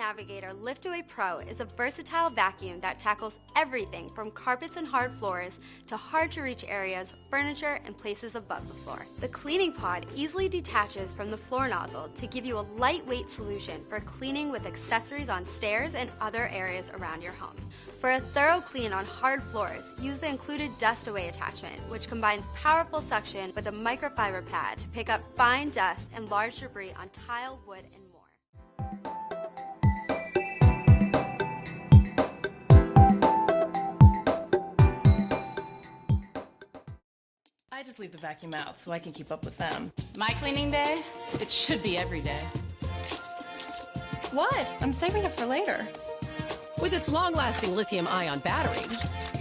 Navigator Lift-Away Pro is a versatile vacuum that tackles everything from carpets and hard floors to hard-to-reach areas, furniture, and places above the floor. The cleaning pod easily detaches from the floor nozzle to give you a lightweight solution for cleaning with accessories on stairs and other areas around your home. For a thorough clean on hard floors, use the included Dust Away attachment, which combines powerful suction with a microfiber pad to pick up fine dust and large debris on tile, wood, and more. I just leave the vacuum out so I can keep up with them. My cleaning day? It should be every day. What? I'm saving it for later. With its long-lasting lithium-ion battery,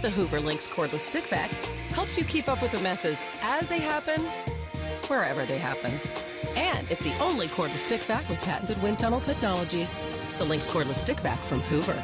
the Hoover Linx Cordless Stick Vac helps you keep up with the messes as they happen, wherever they happen. And it's the only cordless stick vac with patented wind tunnel technology. The Linx Cordless Stick Vac from Hoover.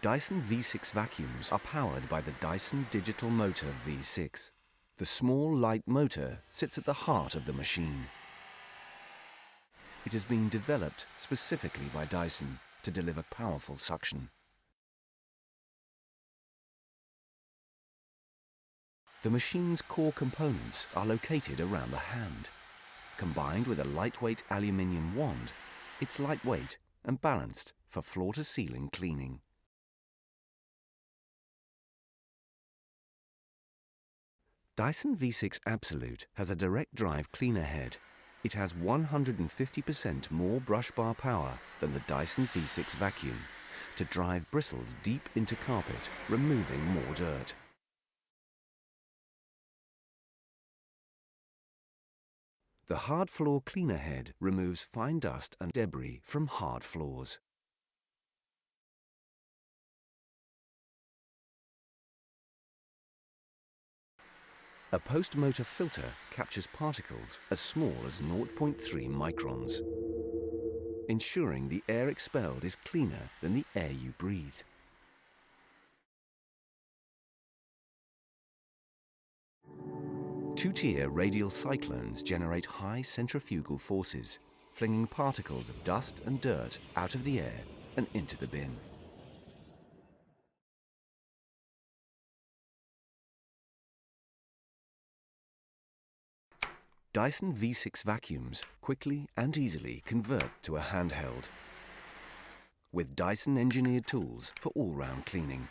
Dyson V6 vacuums are powered by the Dyson Digital Motor V6. The small, light motor sits at the heart of the machine. It has been developed specifically by Dyson to deliver powerful suction. The machine's core components are located around the hand. Combined with a lightweight aluminium wand, it's lightweight and balanced for floor-to-ceiling cleaning. Dyson V6 Absolute has a direct drive cleaner head. It has 150% more brush bar power than the Dyson V6 vacuum to drive bristles deep into carpet, removing more dirt. The hard floor cleaner head removes fine dust and debris from hard floors. A post-motor filter captures particles as small as 0.3 microns, ensuring the air expelled is cleaner than the air you breathe. Two-tier radial cyclones generate high centrifugal forces, flinging particles of dust and dirt out of the air and into the bin. Dyson V6 vacuums quickly and easily convert to a handheld, with Dyson engineered tools for all-round cleaning.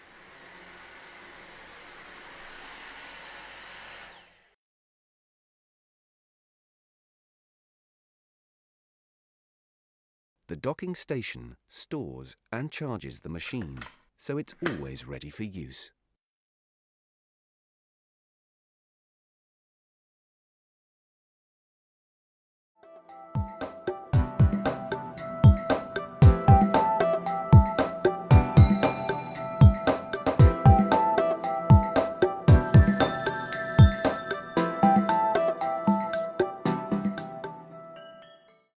The docking station stores and charges the machine, so it's always ready for use.